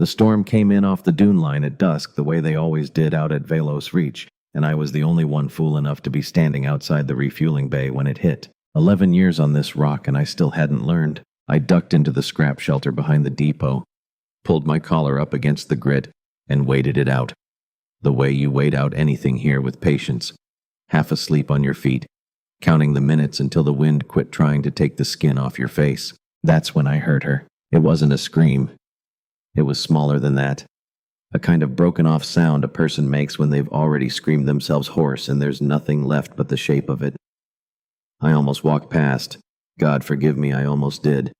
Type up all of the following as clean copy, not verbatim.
The storm came in off the dune line at dusk the way they always did out at Velos Reach, and I was the only one fool enough to be standing outside the refueling bay when it hit. 11 years on this rock and I still hadn't learned. I ducked into the scrap shelter behind the depot, pulled my collar up against the grit, and waited it out. The way you wait out anything here with patience. Half asleep on your feet, counting the minutes until the wind quit trying to take the skin off your face. That's when I heard her. It wasn't a scream. It was smaller than that. A kind of broken-off sound a person makes when they've already screamed themselves hoarse and there's nothing left but the shape of it. I almost walked past. God forgive me, I almost did.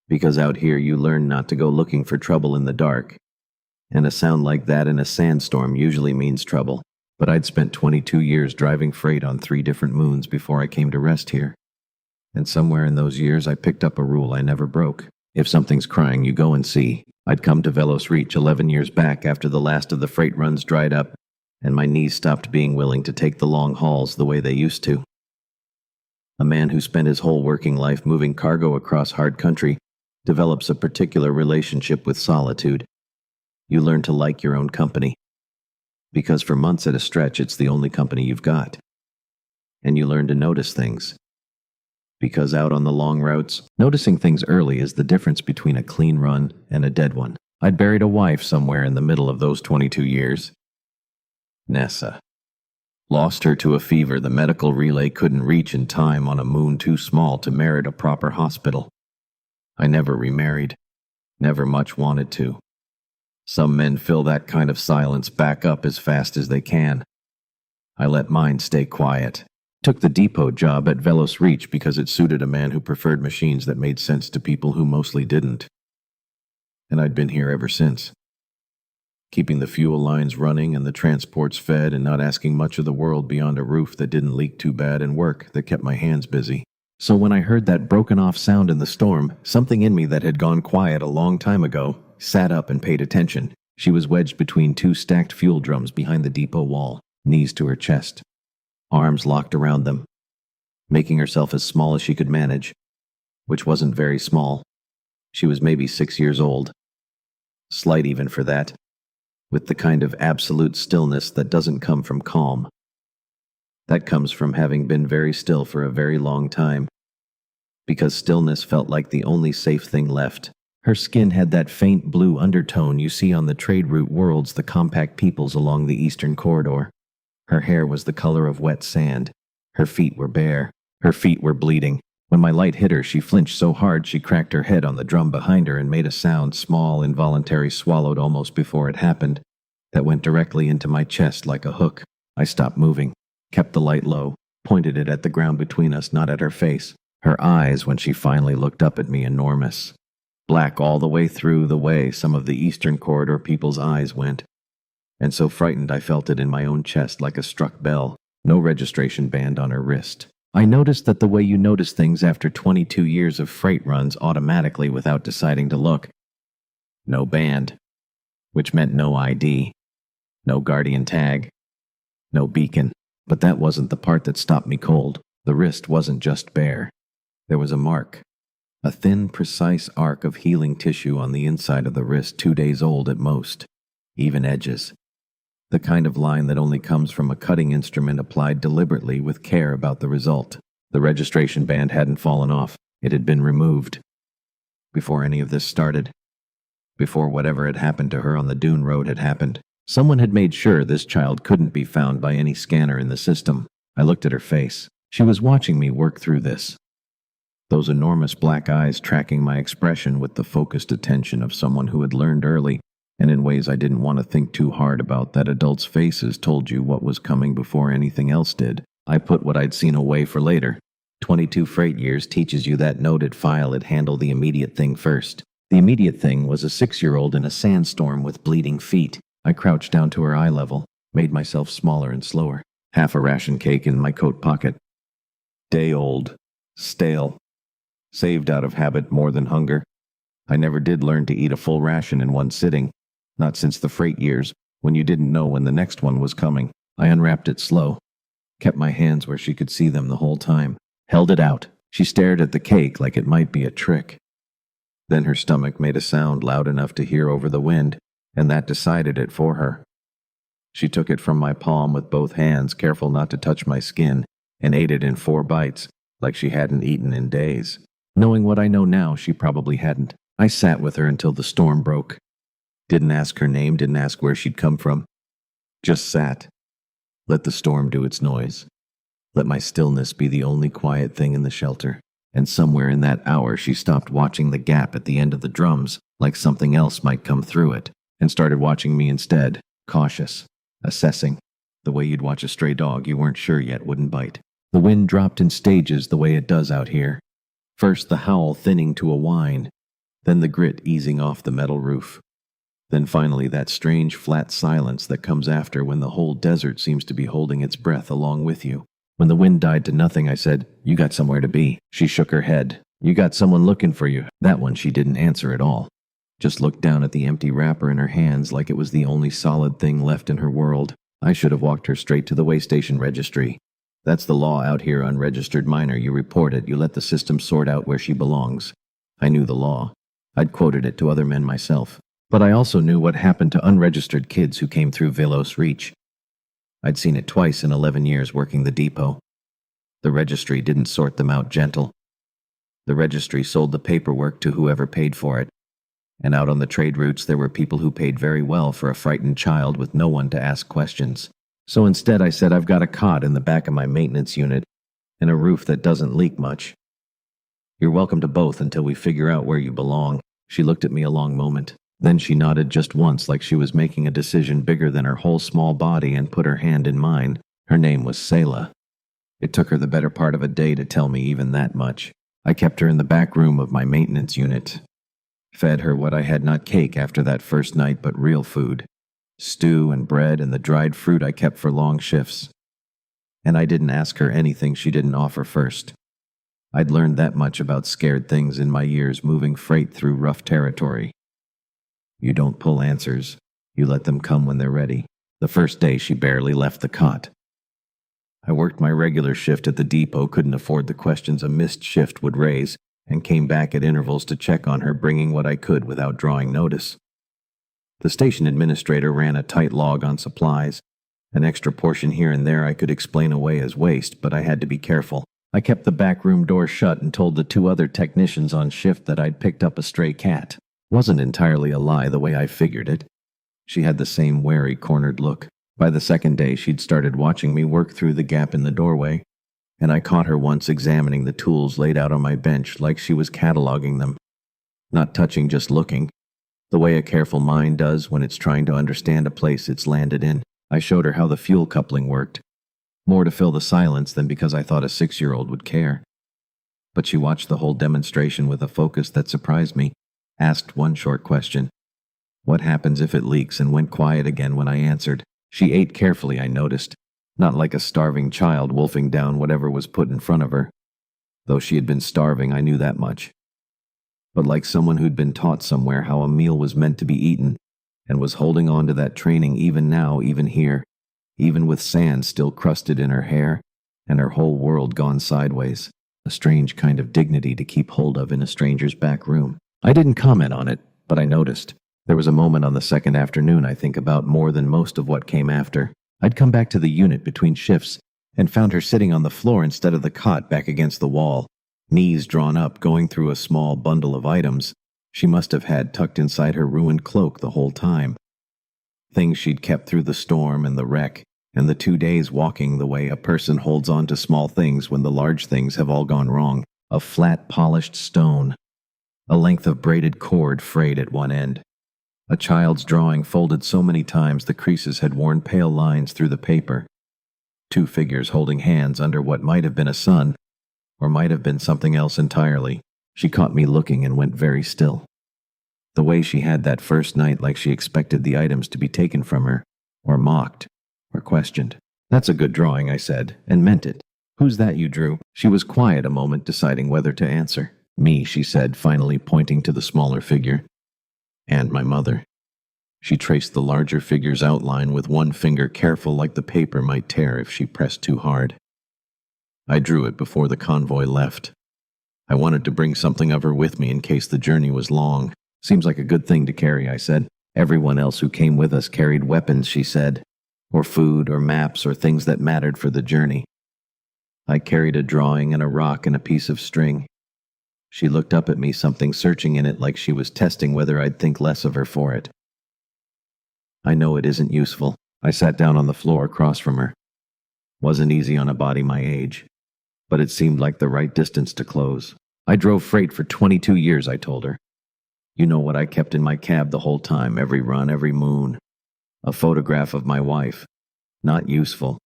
Because out here you learn not to go looking for trouble in the dark. And a sound like that in a sandstorm usually means trouble. But I'd spent 22 years driving freight on 3 different moons before I came to rest here. And somewhere in those years I picked up a rule I never broke. If something's crying, you go and see. I'd come to Velos Reach 11 years back after the last of the freight runs dried up, and my knees stopped being willing to take the long hauls the way they used to. A man who spent his whole working life moving cargo across hard country develops a particular relationship with solitude. You learn to like your own company, because for months at a stretch it's the only company you've got. And you learn to notice things. Because out on the long routes, noticing things early is the difference between a clean run and a dead one. I'd buried a wife somewhere in the middle of those 22 years. Nessa. Lost her to a fever the medical relay couldn't reach in time on a moon too small to merit a proper hospital. I never remarried. Never much wanted to. Some men fill that kind of silence back up as fast as they can. I let mine stay quiet. Took the depot job at Velos Reach because it suited a man who preferred machines that made sense to people who mostly didn't. And I'd been here ever since. Keeping the fuel lines running and the transports fed and not asking much of the world beyond a roof that didn't leak too bad and work that kept my hands busy. So when I heard that broken-off sound in the storm, something in me that had gone quiet a long time ago sat up and paid attention. She was wedged between 2 stacked fuel drums behind the depot wall, knees to her chest. Arms locked around them, making herself as small as she could manage, which wasn't very small. She was maybe 6 years old. Slight even for that, with the kind of absolute stillness that doesn't come from calm. That comes from having been very still for a very long time, because stillness felt like the only safe thing left. Her skin had that faint blue undertone you see on the trade route worlds, the compact peoples along the eastern corridor. Her hair was the color of wet sand. Her feet were bare. Her feet were bleeding. When my light hit her, she flinched so hard she cracked her head on the drum behind her and made a sound, small, involuntary, swallowed almost before it happened, that went directly into my chest like a hook. I stopped moving, kept the light low, pointed it at the ground between us, not at her face. Her eyes, when she finally looked up at me, enormous. Black all the way through the way some of the eastern corridor people's eyes went. And so frightened I felt it in my own chest like a struck bell. No registration band on her wrist. I noticed that the way you notice things after 22 years of freight runs automatically without deciding to look. No band, which meant no ID, no guardian tag, no beacon. But that wasn't the part that stopped me cold. The wrist wasn't just bare. There was a mark. A thin, precise arc of healing tissue on the inside of the wrist, 2 days old at most. Even edges. The kind of line that only comes from a cutting instrument applied deliberately with care about the result. The registration band hadn't fallen off. It had been removed. Before any of this started. Before whatever had happened to her on the dune road had happened. Someone had made sure this child couldn't be found by any scanner in the system. I looked at her face. She was watching me work through this. Those enormous black eyes tracking my expression with the focused attention of someone who had learned early, and in ways I didn't want to think too hard about, that adults' faces told you what was coming before anything else did. I put what I'd seen away for later. 22 freight years teaches you that noted file had handled the immediate thing first. The immediate thing was a 6-year-old in a sandstorm with bleeding feet. I crouched down to her eye level, made myself smaller and slower. Half a ration cake in my coat pocket. Day old. Stale. Saved out of habit more than hunger. I never did learn to eat a full ration in one sitting. Not since the freight years, when you didn't know when the next one was coming. I unwrapped it slow. Kept my hands where she could see them the whole time. Held it out. She stared at the cake like it might be a trick. Then her stomach made a sound loud enough to hear over the wind, and that decided it for her. She took it from my palm with both hands, careful not to touch my skin, and ate it in 4 bites, like she hadn't eaten in days. Knowing what I know now, she probably hadn't. I sat with her until the storm broke. Didn't ask her name, didn't ask where she'd come from. Just sat. Let the storm do its noise. Let my stillness be the only quiet thing in the shelter. And somewhere in that hour, she stopped watching the gap at the end of the drums, like something else might come through it, and started watching me instead, cautious, assessing. The way you'd watch a stray dog you weren't sure yet wouldn't bite. The wind dropped in stages the way it does out here. First the howl thinning to a whine, then the grit easing off the metal roof. Then finally that strange flat silence that comes after when the whole desert seems to be holding its breath along with you. When the wind died to nothing, I said, "You got somewhere to be." She shook her head. "You got someone looking for you." That one she didn't answer at all. Just looked down at the empty wrapper in her hands like it was the only solid thing left in her world. I should have walked her straight to the way station registry. That's the law out here, unregistered minor. You report it, you let the system sort out where she belongs. I knew the law. I'd quoted it to other men myself. But I also knew what happened to unregistered kids who came through Velos Reach. I'd seen it twice in 11 years working the depot. The registry didn't sort them out gentle. The registry sold the paperwork to whoever paid for it. And out on the trade routes there were people who paid very well for a frightened child with no one to ask questions. So instead I said, I've got a cot in the back of my maintenance unit and a roof that doesn't leak much. You're welcome to both until we figure out where you belong. She looked at me a long moment. Then she nodded just once like she was making a decision bigger than her whole small body and put her hand in mine. Her name was Selah. It took her the better part of a day to tell me even that much. I kept her in the back room of my maintenance unit. Fed her what I had, not cake after that first night, but real food. Stew and bread and the dried fruit I kept for long shifts. And I didn't ask her anything she didn't offer first. I'd learned that much about scared things in my years moving freight through rough territory. You don't pull answers. You let them come when they're ready. The first day she barely left the cot. I worked my regular shift at the depot, couldn't afford the questions a missed shift would raise, and came back at intervals to check on her, bringing what I could without drawing notice. The station administrator ran a tight log on supplies. An extra portion here and there I could explain away as waste, but I had to be careful. I kept the back room door shut and told the 2 other technicians on shift that I'd picked up a stray cat. Wasn't entirely a lie the way I figured it. She had the same wary, cornered look. By the second day, she'd started watching me work through the gap in the doorway, and I caught her once examining the tools laid out on my bench like she was cataloging them. Not touching, just looking, the way a careful mind does when it's trying to understand a place it's landed in. I showed her how the fuel coupling worked, more to fill the silence than because I thought a 6-year-old would care. But she watched the whole demonstration with a focus that surprised me. Asked one short question. What happens if it leaks, and went quiet again when I answered. She ate carefully, I noticed, not like a starving child wolfing down whatever was put in front of her. Though she had been starving, I knew that much. But like someone who'd been taught somewhere how a meal was meant to be eaten, and was holding on to that training even now, even here, even with sand still crusted in her hair, and her whole world gone sideways. A strange kind of dignity to keep hold of in a stranger's back room. I didn't comment on it, but I noticed. There was a moment on the second afternoon I think about more than most of what came after. I'd come back to the unit between shifts and found her sitting on the floor instead of the cot back against the wall, knees drawn up, going through a small bundle of items she must have had tucked inside her ruined cloak the whole time. Things she'd kept through the storm and the wreck, and the 2 days walking the way a person holds on to small things when the large things have all gone wrong. A flat, polished stone. A length of braided cord frayed at one end. A child's drawing folded so many times the creases had worn pale lines through the paper. 2 figures holding hands under what might have been a sun, or might have been something else entirely. She caught me looking and went very still. The way she had that first night, like she expected the items to be taken from her, or mocked, or questioned. That's a good drawing, I said, and meant it. Who's that you drew? She was quiet a moment, deciding whether to answer. Me, she said, finally pointing to the smaller figure. And my mother. She traced the larger figure's outline with one finger, careful like the paper might tear if she pressed too hard. I drew it before the convoy left. I wanted to bring something of her with me in case the journey was long. Seems like a good thing to carry, I said. Everyone else who came with us carried weapons, she said, or food or maps or things that mattered for the journey. I carried a drawing and a rock and a piece of string. She looked up at me, something searching in it like she was testing whether I'd think less of her for it. I know it isn't useful. I sat down on the floor across from her. Wasn't easy on a body my age, but it seemed like the right distance to close. I drove freight for 22 years, I told her. You know what I kept in my cab the whole time, every run, every moon? A photograph of my wife. Not useful.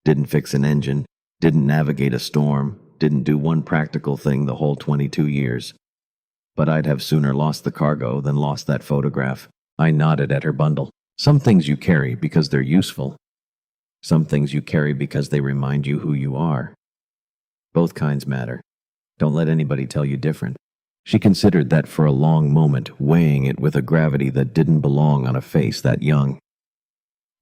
Didn't fix an engine. Didn't navigate a storm. Didn't do one practical thing the whole 22 years. But I'd have sooner lost the cargo than lost that photograph. I nodded at her bundle. Some things you carry because they're useful. Some things you carry because they remind you who you are. Both kinds matter. Don't let anybody tell you different. She considered that for a long moment, weighing it with a gravity that didn't belong on a face that young.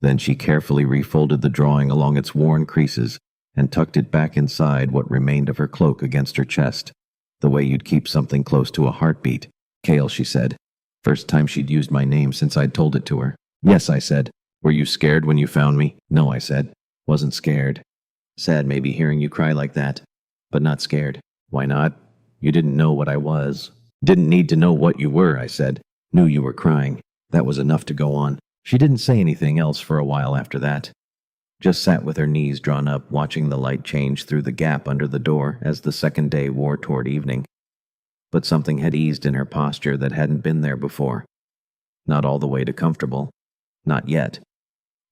Then she carefully refolded the drawing along its worn creases and tucked it back inside what remained of her cloak against her chest, the way you'd keep something close to a heartbeat. Kale, she said. First time she'd used my name since I'd told it to her. Yes, I said. Were you scared when you found me? No, I said. Wasn't scared. Sad maybe hearing you cry like that, but not scared. Why not? You didn't know what I was. Didn't need to know what you were, I said. Knew you were crying. That was enough to go on. She didn't say anything else for a while after that. Just sat with her knees drawn up, watching the light change through the gap under the door as the second day wore toward evening. But something had eased in her posture that hadn't been there before. Not all the way to comfortable. Not yet.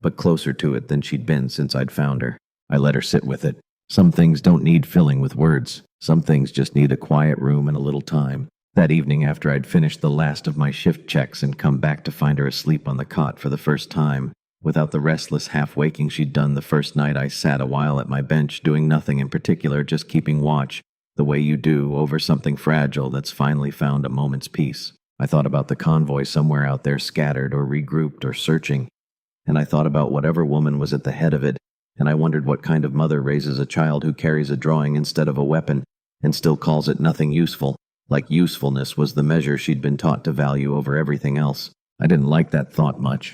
But closer to it than she'd been since I'd found her. I let her sit with it. Some things don't need filling with words. Some things just need a quiet room and a little time. That evening, after I'd finished the last of my shift checks and come back to find her asleep on the cot for the first time, without the restless half-waking she'd done the first night, I sat a while at my bench, doing nothing in particular, just keeping watch, the way you do over something fragile that's finally found a moment's peace. I thought about the convoy somewhere out there, scattered or regrouped or searching, and I thought about whatever woman was at the head of it, and I wondered what kind of mother raises a child who carries a drawing instead of a weapon and still calls it nothing useful, like usefulness was the measure she'd been taught to value over everything else. I didn't like that thought much.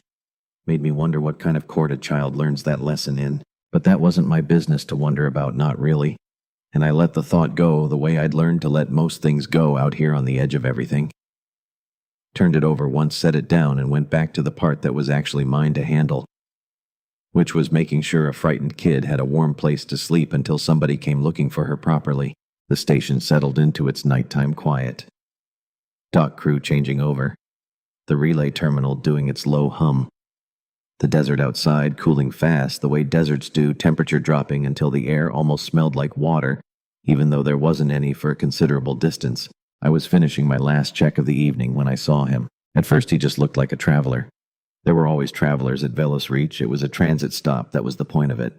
Made me wonder what kind of court a child learns that lesson in, but that wasn't my business to wonder about, not really. And I let the thought go the way I'd learned to let most things go out here on the edge of everything. Turned it over once, set it down, and went back to the part that was actually mine to handle, which was making sure a frightened kid had a warm place to sleep until somebody came looking for her properly. The station settled into its nighttime quiet. Dock crew changing over. The relay terminal doing its low hum. The desert outside cooling fast the way deserts do, temperature dropping until the air almost smelled like water, even though there wasn't any for a considerable distance. I was finishing my last check of the evening when I saw him. At first he just looked like a traveler. There were always travelers at Velos Reach. It was a transit stop, that was the point of it.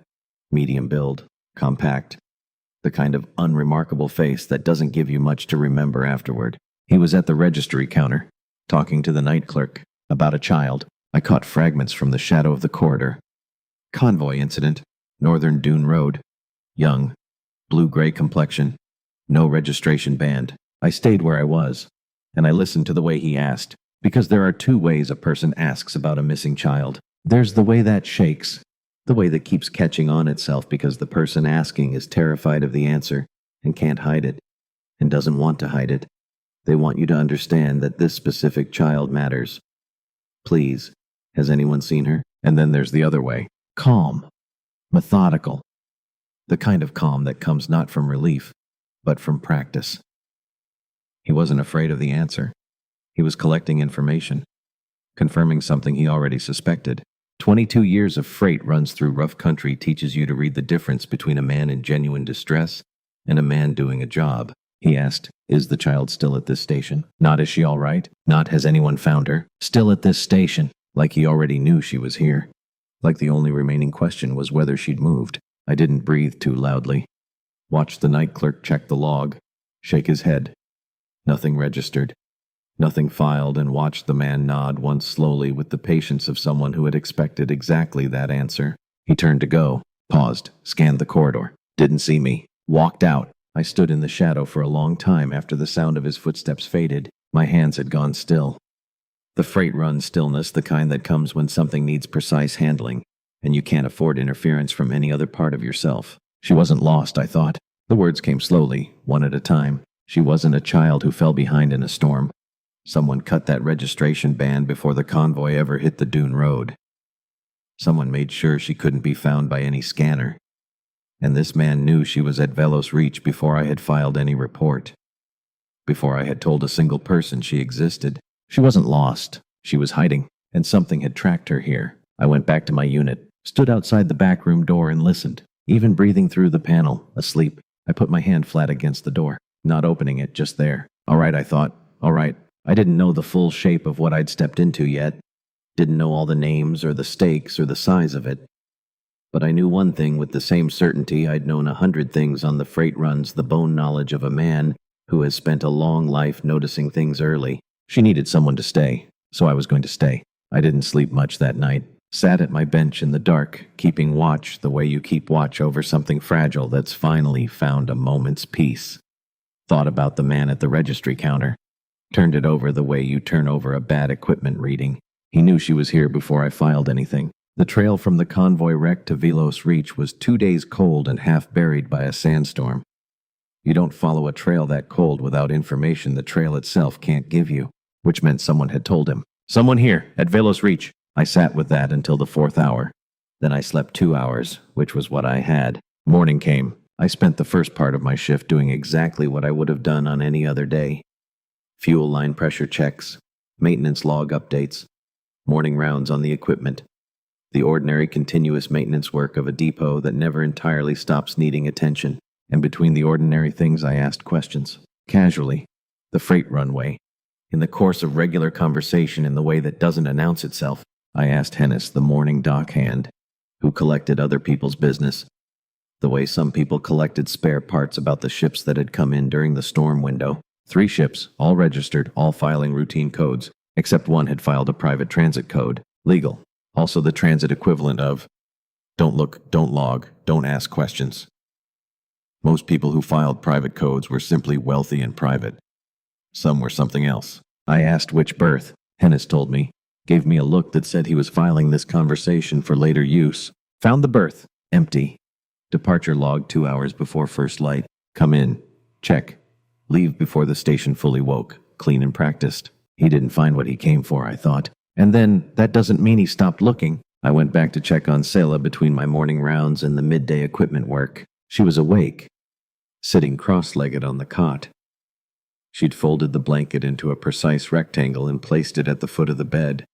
Medium build, compact. The kind of unremarkable face that doesn't give you much to remember afterward. He was at the registry counter, talking to the night clerk about a child. I caught fragments from the shadow of the corridor. Convoy incident, Northern Dune Road. Young, blue-gray complexion, no registration band. I stayed where I was, and I listened to the way he asked, because there are two ways a person asks about a missing child. There's the way that shakes, the way that keeps catching on itself because the person asking is terrified of the answer and can't hide it, and doesn't want to hide it. They want you to understand that this specific child matters. Please, has anyone seen her? And then there's the other way. Calm. Methodical. The kind of calm that comes not from relief, but from practice. He wasn't afraid of the answer. He was collecting information, confirming something he already suspected. 22 years of freight runs through rough country teaches you to read the difference between a man in genuine distress and a man doing a job. He asked, is the child still at this station? Not, is she all right? Not, has anyone found her? Still at this station. Like he already knew she was here. Like the only remaining question was whether she'd moved. I didn't breathe too loudly. Watched the night clerk check the log, shake his head. Nothing registered. Nothing filed, and watched the man nod once slowly with the patience of someone who had expected exactly that answer. He turned to go, paused, scanned the corridor, didn't see me, walked out, I stood in the shadow for a long time after the sound of his footsteps faded. My hands had gone still. The freight run stillness, the kind that comes when something needs precise handling, and you can't afford interference from any other part of yourself. She wasn't lost, I thought. The words came slowly, one at a time. She wasn't a child who fell behind in a storm. Someone cut that registration band before the convoy ever hit the dune road. Someone made sure she couldn't be found by any scanner. And this man knew she was at Velos Reach before I had filed any report. Before I had told a single person she existed. She wasn't lost. She was hiding, and something had tracked her here. I went back to my unit, stood outside the back room door and listened, even breathing through the panel, asleep. I put my hand flat against the door, not opening it, just there. All right, I thought. All right. I didn't know the full shape of what I'd stepped into yet. Didn't know all the names or the stakes or the size of it. But I knew one thing with the same certainty I'd known 100 things on the freight runs, the bone knowledge of a man who has spent a long life noticing things early. She needed someone to stay, so I was going to stay. I didn't sleep much that night. Sat at my bench in the dark, keeping watch the way you keep watch over something fragile that's finally found a moment's peace. Thought about the man at the registry counter. Turned it over the way you turn over a bad equipment reading. He knew she was here before I filed anything. The trail from the convoy wreck to Velos Reach was 2 days cold and half buried by a sandstorm. You don't follow a trail that cold without information the trail itself can't give you, which meant someone had told him. Someone here, at Velos Reach. I sat with that until the 4th hour. Then I slept 2 hours, which was what I had. Morning came. I spent the first part of my shift doing exactly what I would have done on any other day. Fuel line pressure checks, maintenance log updates, morning rounds on the equipment, the ordinary continuous maintenance work of a depot that never entirely stops needing attention. And between the ordinary things I asked questions, casually, the freight runway. In the course of regular conversation in the way that doesn't announce itself, I asked Hennis, the morning dock hand, who collected other people's business, the way some people collected spare parts about the ships that had come in during the storm window. 3 ships, all registered, all filing routine codes, except one had filed a private transit code, legal, also the transit equivalent of don't look, don't log, don't ask questions. Most people who filed private codes were simply wealthy and private. Some were something else. I asked which berth. Hennis told me, gave me a look that said he was filing this conversation for later use. Found the berth. Empty. Departure log 2 hours before first light. Come in. Check. Leave before the station fully woke. Clean and practiced. He didn't find what he came for, I thought. And then, that doesn't mean he stopped looking. I went back to check on Selah between my morning rounds and the midday equipment work. She was awake, sitting cross-legged on the cot. She'd folded the blanket into a precise rectangle and placed it at the foot of the bed.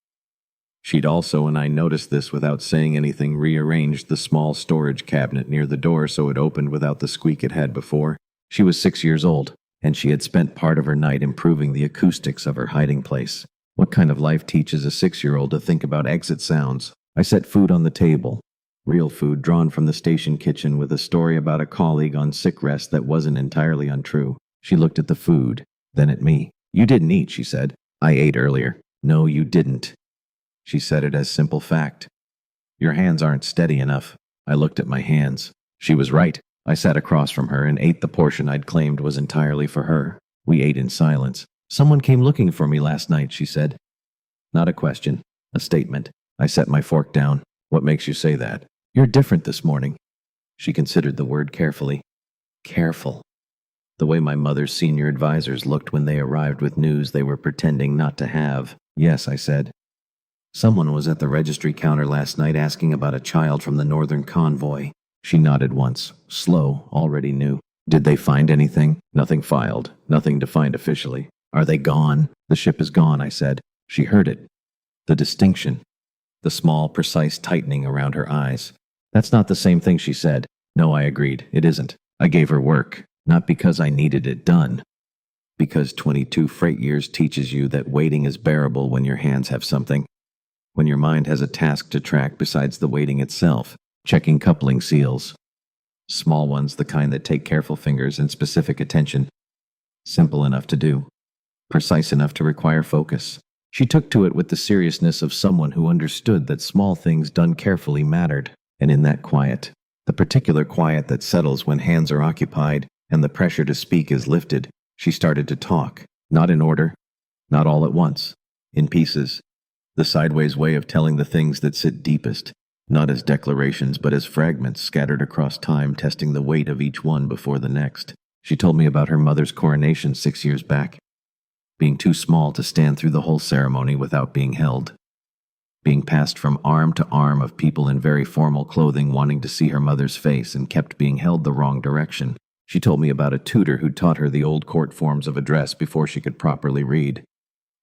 She'd also, and I noticed this without saying anything, rearranged the small storage cabinet near the door so it opened without the squeak it had before. She was 6 years old, and she had spent part of her night improving the acoustics of her hiding place. What kind of life teaches a 6-year-old to think about exit sounds? I set food on the table. Real food drawn from the station kitchen with a story about a colleague on sick rest that wasn't entirely untrue. She looked at the food, then at me. You didn't eat, she said. I ate earlier. No, you didn't. She said it as simple fact. Your hands aren't steady enough. I looked at my hands. She was right. I sat across from her and ate the portion I'd claimed was entirely for her. We ate in silence. Someone came looking for me last night, she said. Not a question, a statement. I set my fork down. What makes you say that? You're different this morning. She considered the word carefully. Careful. The way my mother's senior advisors looked when they arrived with news they were pretending not to have. Yes, I said. Someone was at the registry counter last night asking about a child from the northern convoy. She nodded once, slow, already knew. Did they find anything? Nothing filed, nothing defined officially. Are they gone? The ship is gone, I said. She heard it. The distinction. The small, precise tightening around her eyes. That's not the same thing, she said. No, I agreed. It isn't. I gave her work, not because I needed it done. Because 22 freight years teaches you that waiting is bearable when your hands have something. When your mind has a task to track besides the waiting itself. Checking coupling seals. Small ones, the kind that take careful fingers and specific attention. Simple enough to do. Precise enough to require focus. She took to it with the seriousness of someone who understood that small things done carefully mattered. And in that quiet, the particular quiet that settles when hands are occupied, and the pressure to speak is lifted. She started to talk, not in order, not all at once, in pieces. The sideways way of telling the things that sit deepest, not as declarations but as fragments scattered across time, testing the weight of each one before the next. She told me about her mother's coronation 6 years back, being too small to stand through the whole ceremony without being held, being passed from arm to arm of people in very formal clothing wanting to see her mother's face and kept being held the wrong direction. She told me about a tutor who taught her the old court forms of address before she could properly read,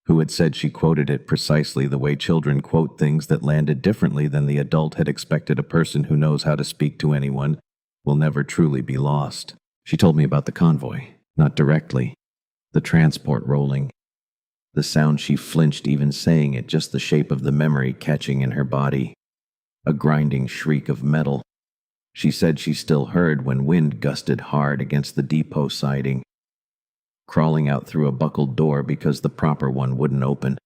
who had said she quoted it precisely the way children quote things that landed differently than the adult had expected. A person who knows how to speak to anyone will never truly be lost. She told me about the convoy, not directly, the transport rolling, the sound she flinched even saying it, just the shape of the memory catching in her body, a grinding shriek of metal. She said she still heard when wind gusted hard against the depot siding, crawling out through a buckled door because the proper one wouldn't open,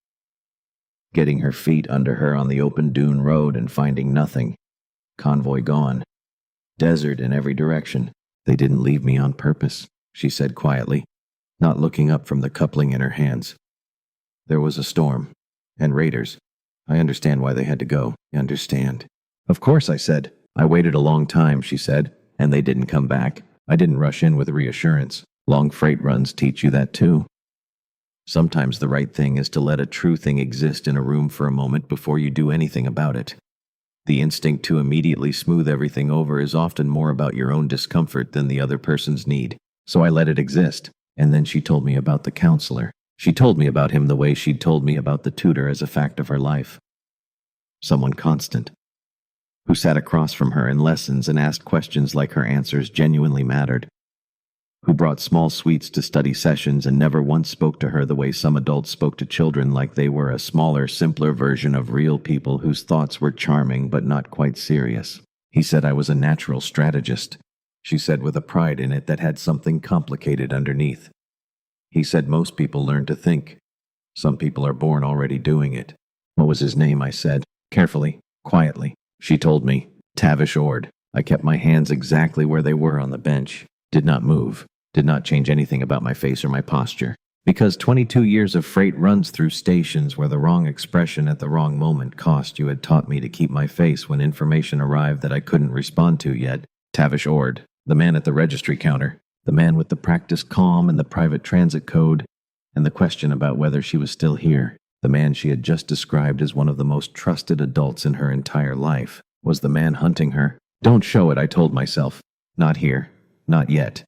getting her feet under her on the open dune road and finding nothing. Convoy gone. Desert in every direction. They didn't leave me on purpose, she said quietly, not looking up from the coupling in her hands. There was a storm, and raiders. I understand why they had to go. Understand. Of course, I said. I waited a long time, she said, and they didn't come back. I didn't rush in with reassurance. Long freight runs teach you that too. Sometimes the right thing is to let a true thing exist in a room for a moment before you do anything about it. The instinct to immediately smooth everything over is often more about your own discomfort than the other person's need. So I let it exist, and then she told me about the counselor. She told me about him the way she'd told me about the tutor as a fact of her life. Someone constant, who sat across from her in lessons and asked questions like her answers genuinely mattered, who brought small sweets to study sessions and never once spoke to her the way some adults spoke to children, like they were a smaller, simpler version of real people whose thoughts were charming but not quite serious. He said I was a natural strategist, she said with a pride in it that had something complicated underneath. He said most people learn to think. Some people are born already doing it. What was his name? I said, carefully, quietly. She told me, Tavish Ord. I kept my hands exactly where they were on the bench, did not move, did not change anything about my face or my posture. Because 22 years of freight runs through stations where the wrong expression at the wrong moment cost you had taught me to keep my face when information arrived that I couldn't respond to yet. Tavish Ord, the man at the registry counter, the man with the practiced calm and the private transit code, and the question about whether she was still here, the man she had just described as one of the most trusted adults in her entire life, was the man hunting her. Don't show it, I told myself. Not here. Not yet.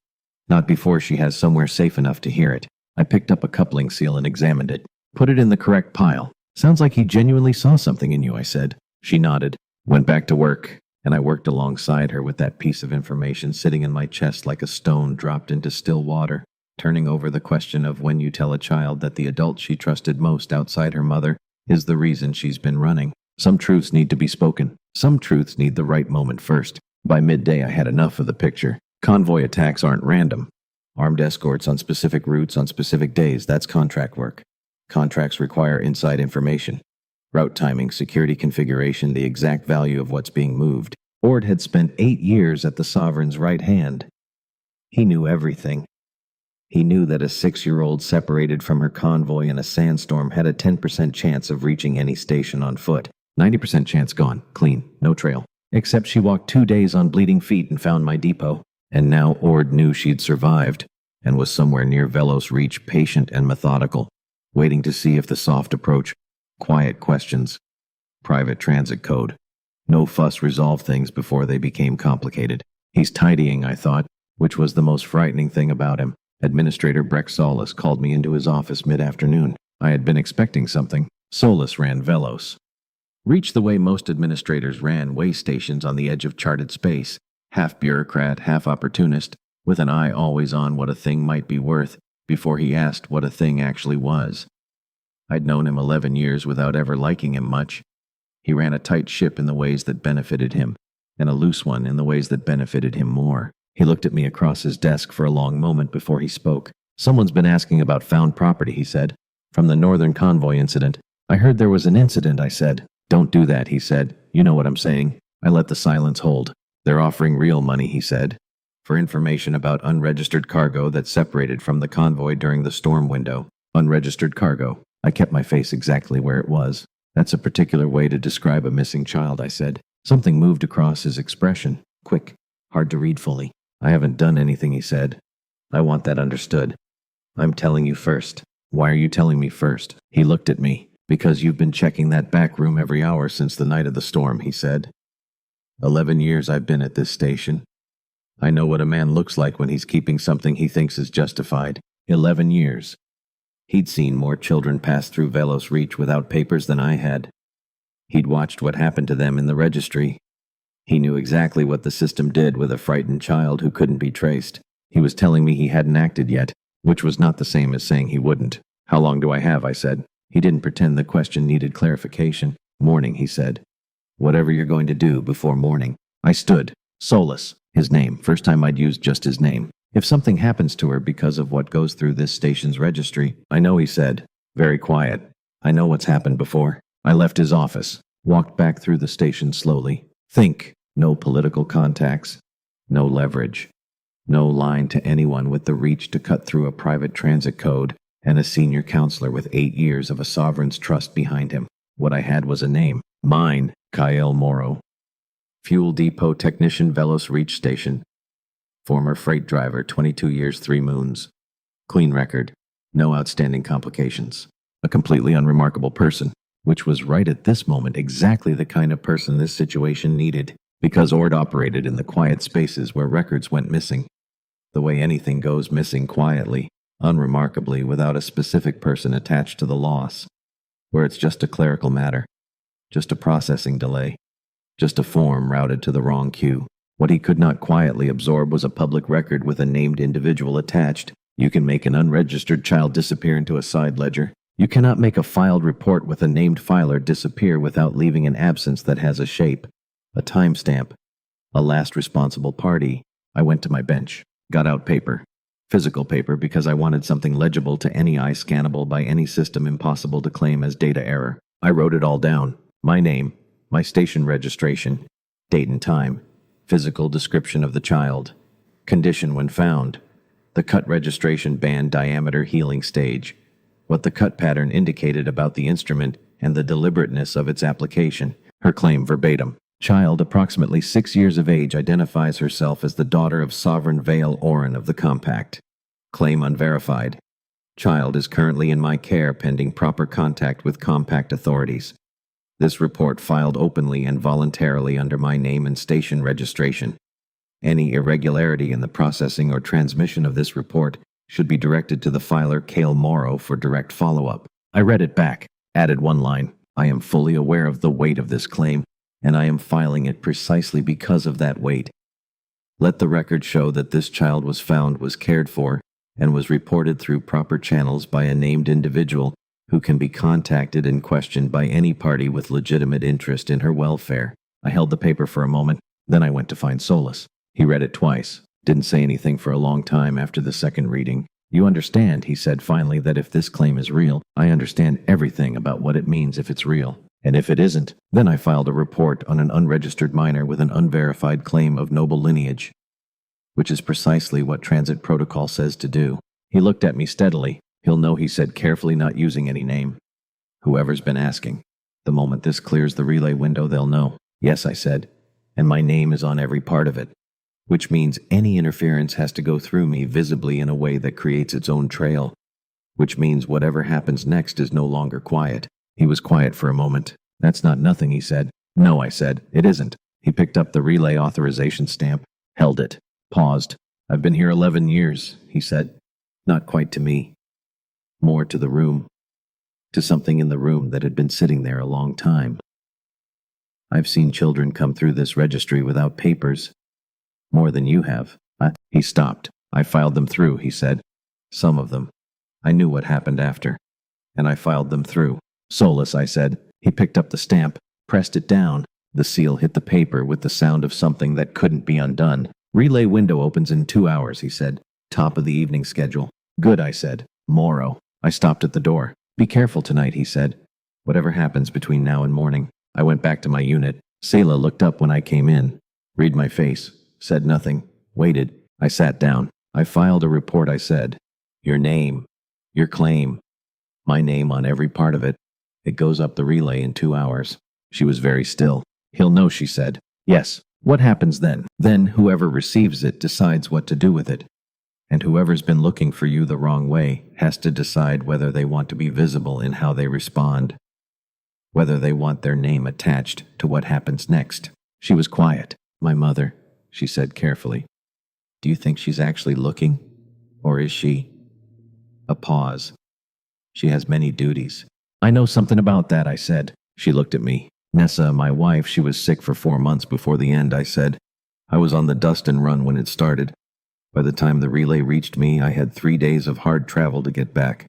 Not before she has somewhere safe enough to hear it. I picked up a coupling seal and examined it. Put it in the correct pile. Sounds like he genuinely saw something in you, I said. She nodded. Went back to work, and I worked alongside her with that piece of information sitting in my chest like a stone dropped into still water, turning over the question of when you tell a child that the adult she trusted most outside her mother is the reason she's been running. Some truths need to be spoken. Some truths need the right moment first. By midday, I had enough of the picture. Convoy attacks aren't random. Armed escorts on specific routes on specific days, that's contract work. Contracts require inside information. Route timing, security configuration, the exact value of what's being moved. Ord had spent 8 years at the Sovereign's right hand. He knew everything. He knew that a 6-year-old separated from her convoy in a sandstorm had a 10% chance of reaching any station on foot. 90% chance gone, clean, no trail. Except she walked 2 days on bleeding feet and found my depot. And now Ord knew she'd survived and was somewhere near Velos Reach, patient and methodical, waiting to see if the soft approach, quiet questions, private transit code, no fuss resolve things before they became complicated. He's tidying, I thought, which was the most frightening thing about him. Administrator Breck Solis called me into his office mid-afternoon. I had been expecting something. Solis ran Velos Reach the way most administrators ran way stations on the edge of charted space, half bureaucrat, half opportunist, with an eye always on what a thing might be worth before he asked what a thing actually was. I'd known him 11 years without ever liking him much. He ran a tight ship in the ways that benefited him, and a loose one in the ways that benefited him more. He looked at me across his desk for a long moment before he spoke. Someone's been asking about found property, he said. From the Northern Convoy incident. I heard there was an incident, I said. Don't do that, he said. You know what I'm saying. I let the silence hold. They're offering real money, he said. For information about unregistered cargo that separated from the convoy during the storm window. Unregistered cargo. I kept my face exactly where it was. That's a particular way to describe a missing child, I said. Something moved across his expression. Quick. Hard to read fully. I haven't done anything, he said. I want that understood. I'm telling you first. Why are you telling me first? He looked at me. Because you've been checking that back room every hour since the night of the storm, he said. 11 years I've been at this station. I know what a man looks like when he's keeping something he thinks is justified. 11 years. He'd seen more children pass through Velos Reach without papers than I had. He'd watched what happened to them in the registry. He knew exactly what the system did with a frightened child who couldn't be traced. He was telling me he hadn't acted yet, which was not the same as saying he wouldn't. How long do I have? I said. He didn't pretend the question needed clarification. Morning, he said. Whatever you're going to do before morning. I stood. Solus. His name. First time I'd used just his name. If something happens to her because of what goes through this station's registry. I know, he said. Very quiet. I know what's happened before. I left his office. Walked back through the station slowly. Think. No political contacts. No leverage. No line to anyone with the reach to cut through a private transit code, and a senior counselor with 8 years of a sovereign's trust behind him. What I had was a name. Mine, Kyle Morrow. Fuel depot technician, Velos Reach Station. Former freight driver, 22 years, 3 moons. Clean record. No outstanding complications. A completely unremarkable person, which was right at this moment exactly the kind of person this situation needed, because Ord operated in the quiet spaces where records went missing. The way anything goes missing quietly, unremarkably, without a specific person attached to the loss. Where it's just a clerical matter. Just a processing delay. Just a form routed to the wrong queue. What he could not quietly absorb was a public record with a named individual attached. You can make an unregistered child disappear into a side ledger. You cannot make a filed report with a named filer disappear without leaving an absence that has a shape, a timestamp, a last responsible party. I went to my bench, got out paper. Physical paper, because I wanted something legible to any eye, scannable by any system, impossible to claim as data error. I wrote it all down. My name, my station registration, date and time, physical description of the child, condition when found, the cut registration band diameter healing stage, what the cut pattern indicated about the instrument and the deliberateness of its application, her claim verbatim. Child, approximately 6 years of age, identifies herself as the daughter of Sovereign Vale Orin of the Compact. Claim unverified. Child is currently in my care pending proper contact with Compact authorities. This report filed openly and voluntarily under my name and station registration. Any irregularity in the processing or transmission of this report should be directed to the filer Kale Morrow for direct follow-up. I read it back, added one line. I am fully aware of the weight of this claim, and I am filing it precisely because of that weight. Let the record show that this child was found, was cared for, and was reported through proper channels by a named individual who can be contacted and questioned by any party with legitimate interest in her welfare. I held the paper for a moment, then I went to find Solus. He read it twice, didn't say anything for a long time after the second reading. You understand, he said finally, that if this claim is real, I understand everything about what it means if it's real. And if it isn't, then I filed a report on an unregistered minor with an unverified claim of noble lineage, which is precisely what transit protocol says to do. He looked at me steadily. He'll know, he said carefully, not using any name. Whoever's been asking. The moment this clears the relay window, they'll know. Yes, I said, and my name is on every part of it, which means any interference has to go through me visibly in a way that creates its own trail, which means whatever happens next is no longer quiet. He was quiet for a moment. That's not nothing, he said. No, I said, it isn't. He picked up the relay authorization stamp, held it, paused. I've been here 11 years, he said. Not quite to me. More to the room. To something in the room that had been sitting there a long time. I've seen children come through this registry without papers. More than you have. He stopped. I filed them through, he said. Some of them. I knew what happened after. And I filed them through. Solus, I said. He picked up the stamp, pressed it down. The seal hit the paper with the sound of something that couldn't be undone. Relay window opens in 2 hours, he said. Top of the evening schedule. Good, I said. Morrow. I stopped at the door. Be careful tonight, he said. Whatever happens between now and morning. I went back to my unit. Selah looked up when I came in. Read my face. Said nothing. Waited. I sat down. I filed a report, I said. Your name. Your claim. My name on every part of it. It goes up the relay in 2 hours. She was very still. He'll know, she said. Yes. What happens then? Then whoever receives it decides what to do with it. And whoever's been looking for you the wrong way has to decide whether they want to be visible in how they respond, whether they want their name attached to what happens next. She was quiet. My mother, she said carefully. Do you think she's actually looking? Or is she? A pause. She has many duties. I know something about that, I said. She looked at me. Nessa, my wife, she was sick for 4 months before the end, I said. I was on the dust and run when it started. By the time the relay reached me, I had 3 days of hard travel to get back.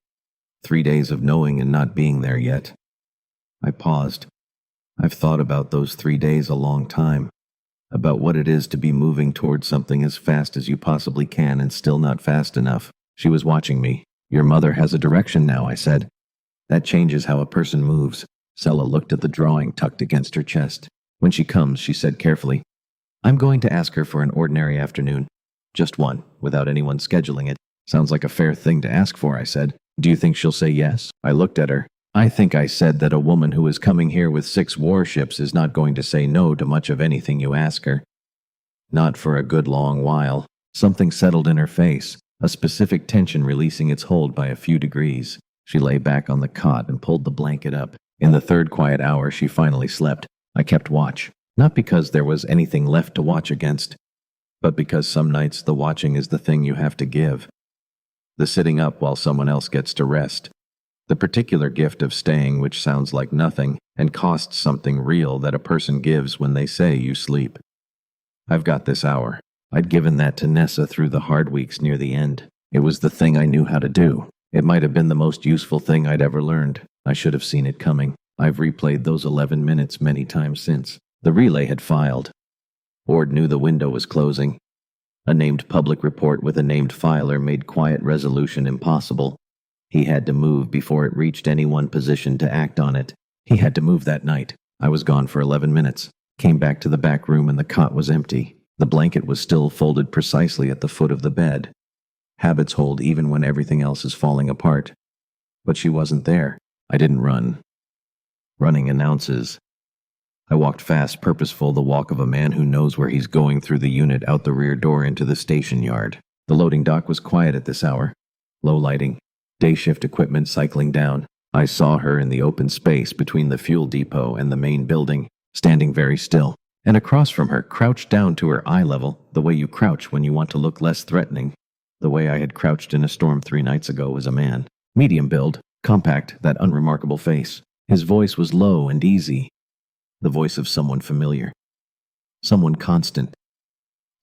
3 days of knowing and not being there yet. I paused. I've thought about those 3 days a long time. About what it is to be moving towards something as fast as you possibly can and still not fast enough. She was watching me. Your mother has a direction now, I said. That changes how a person moves. Sella looked at the drawing tucked against her chest. When she comes, she said carefully, I'm going to ask her for an ordinary afternoon. Just one, without anyone scheduling it. Sounds like a fair thing to ask for, I said. Do you think she'll say yes? I looked at her. I think I said that a woman who is coming here with 6 warships is not going to say no to much of anything you ask her. Not for a good long while. Something settled in her face, a specific tension releasing its hold by a few degrees. She lay back on the cot and pulled the blanket up. In the 3rd quiet hour, she finally slept. I kept watch, not because there was anything left to watch against, but because some nights the watching is the thing you have to give. The sitting up while someone else gets to rest. The particular gift of staying, which sounds like nothing and costs something real that a person gives when they say you sleep. I've got this hour. I'd given that to Nessa through the hard weeks near the end. It was the thing I knew how to do. It might have been the most useful thing I'd ever learned. I should have seen it coming. I've replayed those 11 minutes many times since. The relay had filed. Ord knew the window was closing. A named public report with a named filer made quiet resolution impossible. He had to move before it reached any one position to act on it. He had to move that night. I was gone for 11 minutes. Came back to the back room and the cot was empty. The blanket was still folded precisely at the foot of the bed. Habits hold even when everything else is falling apart. But she wasn't there. I didn't run. Running announces. I walked fast, purposeful, the walk of a man who knows where he's going through the unit out the rear door into the station yard. The loading dock was quiet at this hour. Low lighting. Day shift equipment cycling down. I saw her in the open space between the fuel depot and the main building, standing very still. And across from her, crouched down to her eye level, the way you crouch when you want to look less threatening. The way I had crouched in a storm 3 nights ago was a man. Medium build, compact, that unremarkable face. His voice was low and easy. The voice of someone familiar. Someone constant.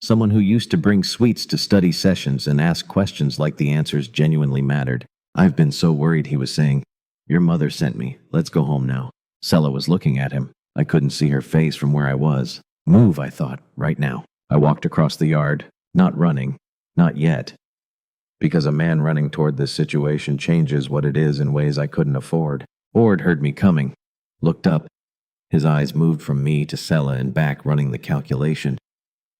Someone who used to bring sweets to study sessions and ask questions like the answers genuinely mattered. I've been so worried, he was saying. Your mother sent me. Let's go home now. Sella was looking at him. I couldn't see her face from where I was. Move, I thought, right now. I walked across the yard. Not running. Not yet. Because a man running toward this situation changes what it is in ways I couldn't afford. Ord heard me coming. Looked up. His eyes moved from me to Sella and back, running the calculation.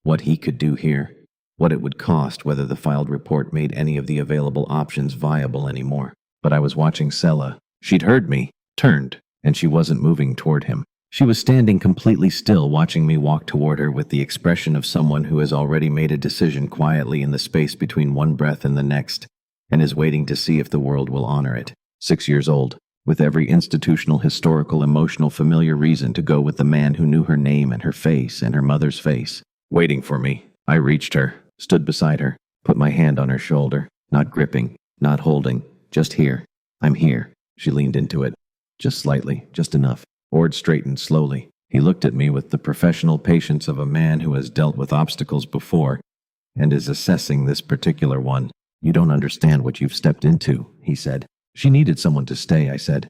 What he could do here. What it would cost, whether the filed report made any of the available options viable anymore. But I was watching Sella. She'd heard me, turned, and she wasn't moving toward him. She was standing completely still, watching me walk toward her with the expression of someone who has already made a decision quietly in the space between one breath and the next, and is waiting to see if the world will honor it. 6 years old, with every institutional, historical, emotional, familiar reason to go with the man who knew her name and her face and her mother's face. Waiting for me. I reached her, stood beside her, put my hand on her shoulder, not gripping, not holding, just here. I'm here. She leaned into it. Just slightly, just enough. Ord straightened slowly. He looked at me with the professional patience of a man who has dealt with obstacles before and is assessing this particular one. You don't understand what you've stepped into, he said. She needed someone to stay, I said.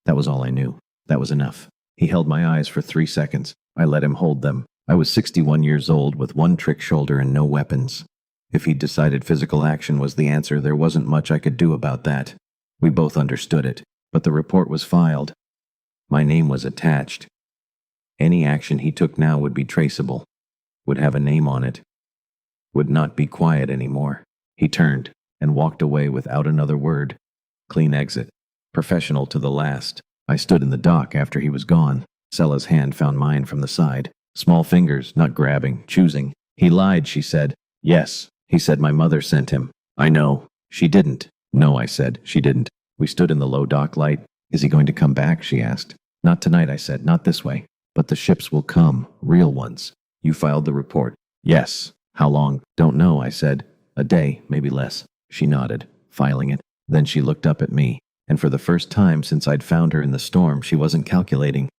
That was all I knew. That was enough. He held my eyes for 3 seconds. I let him hold them. I was 61 years old with one trick shoulder and no weapons. If he'd decided physical action was the answer, there wasn't much I could do about that. We both understood it, but the report was filed. My name was attached. Any action he took now would be traceable, would have a name on it. would not be quiet anymore. He turned and walked away without another word. Clean exit. Professional to the last. I stood in the dock after he was gone. Sella's hand found mine from the side. Small fingers, not grabbing, choosing. He lied, she said. Yes, he said my mother sent him. I know. She didn't. No, I said, she didn't. We stood in the low dock light. Is he going to come back, she asked. Not tonight, I said, not this way. But the ships will come, real ones. You filed the report. Yes. How long? Don't know, I said. A day, maybe less. She nodded, filing it. Then she looked up at me, and for the first time since I'd found her in the storm, she wasn't calculating.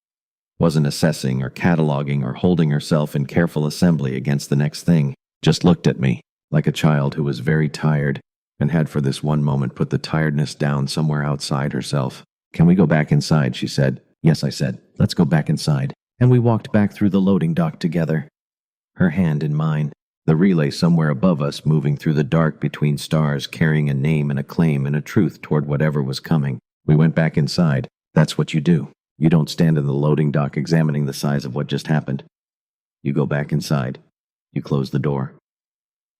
Wasn't assessing or cataloging or holding herself in careful assembly against the next thing. Just looked at me, like a child who was very tired, and had for this one moment put the tiredness down somewhere outside herself. Can we go back inside, she said. Yes, I said. Let's go back inside. And we walked back through the loading dock together. Her hand in mine. The relay somewhere above us moving through the dark between stars, carrying a name and a claim and a truth toward whatever was coming. We went back inside. That's what you do. You don't stand in the loading dock examining the size of what just happened. You go back inside. You close the door.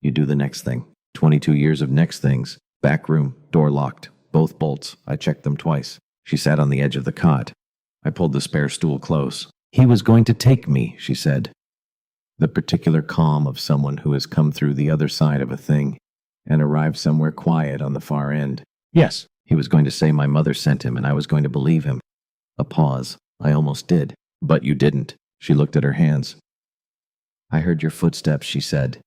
You do the next thing. 22 years of next things. Back room, door locked. Both bolts. I checked them twice. She sat on the edge of the cot. I pulled the spare stool close. He was going to take me, she said. The particular calm of someone who has come through the other side of a thing and arrived somewhere quiet on the far end. Yes, he was going to say my mother sent him and I was going to believe him. A pause. I almost did. But you didn't. She looked at her hands. I heard your footsteps, she said.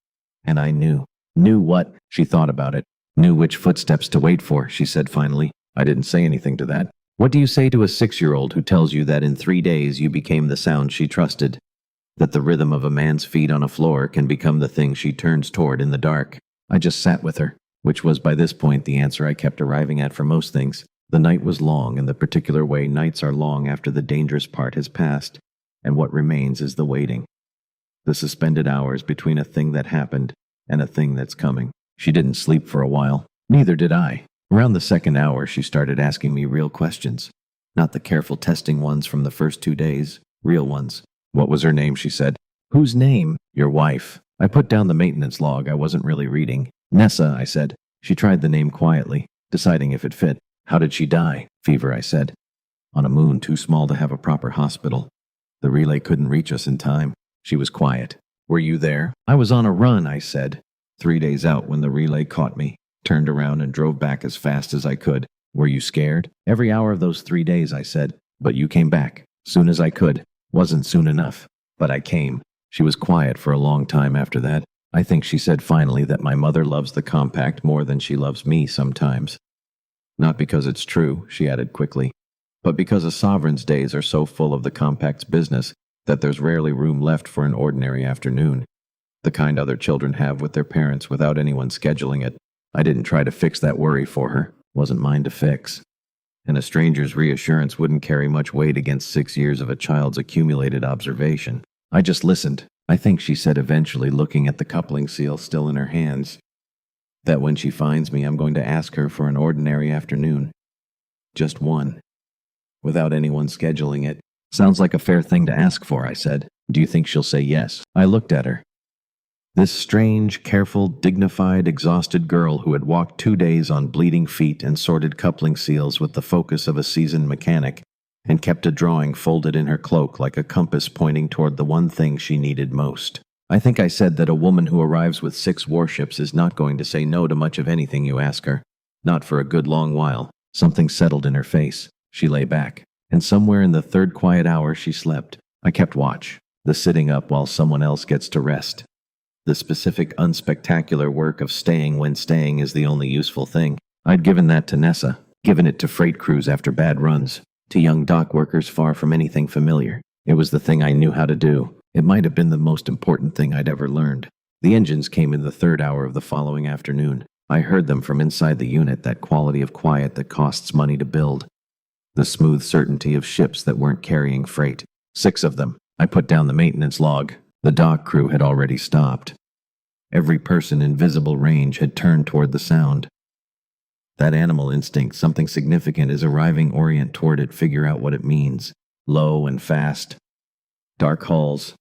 And I knew. Knew what? She thought about it. Knew which footsteps to wait for, she said finally. I didn't say anything to that. What do you say to a 6-year-old who tells you that in 3 days you became the sound she trusted? That the rhythm of a man's feet on a floor can become the thing she turns toward in the dark? I just sat with her, which was by this point the answer I kept arriving at for most things. The night was long in the particular way nights are long after the dangerous part has passed, and what remains is the waiting. The suspended hours between a thing that happened and a thing that's coming. She didn't sleep for a while. Neither did I. Around the second hour, she started asking me real questions. Not the careful testing ones from the first 2 days. Real ones. What was her name, she said. Whose name? Your wife. I put down the maintenance log I wasn't really reading. Nessa, I said. She tried the name quietly, deciding if it fit. How did she die? Fever, I said. On a moon too small to have a proper hospital. The relay couldn't reach us in time. She was quiet. Were you there? I was on a run, I said. 3 days out when the relay caught me. Turned around and drove back as fast as I could. Were you scared? Every hour of those 3 days, I said. But you came back. Soon as I could. Wasn't soon enough. But I came. She was quiet for a long time after that. I think she said finally that my mother loves the compact more than she loves me sometimes. Not because it's true, she added quickly, but because a sovereign's days are so full of the compact's business that there's rarely room left for an ordinary afternoon. The kind other children have with their parents without anyone scheduling it. I didn't try to fix that worry for her. Wasn't mine to fix. And a stranger's reassurance wouldn't carry much weight against 6 years of a child's accumulated observation. I just listened. I think she said eventually, looking at the coupling seal still in her hands, that when she finds me, I'm going to ask her for an ordinary afternoon. Just one. Without anyone scheduling it. Sounds like a fair thing to ask for, I said. Do you think she'll say yes? I looked at her. This strange, careful, dignified, exhausted girl who had walked 2 days on bleeding feet and sorted coupling seals with the focus of a seasoned mechanic, and kept a drawing folded in her cloak like a compass pointing toward the one thing she needed most. I think I said that a woman who arrives with 6 warships is not going to say no to much of anything you ask her. Not for a good long while. Something settled in her face. She lay back, and somewhere in the third quiet hour she slept. I kept watch. The sitting up while someone else gets to rest. The specific, unspectacular work of staying when staying is the only useful thing. I'd given that to Nessa, given it to freight crews after bad runs, to young dock workers far from anything familiar. It was the thing I knew how to do. It might have been the most important thing I'd ever learned. The engines came in the third hour of the following afternoon. I heard them from inside the unit, that quality of quiet that costs money to build. The smooth certainty of ships that weren't carrying freight. 6 of them. I put down the maintenance log. The dock crew had already stopped. Every person in visible range had turned toward the sound. That animal instinct, something significant is arriving, orient toward it, figure out what it means. Low and fast. Dark halls.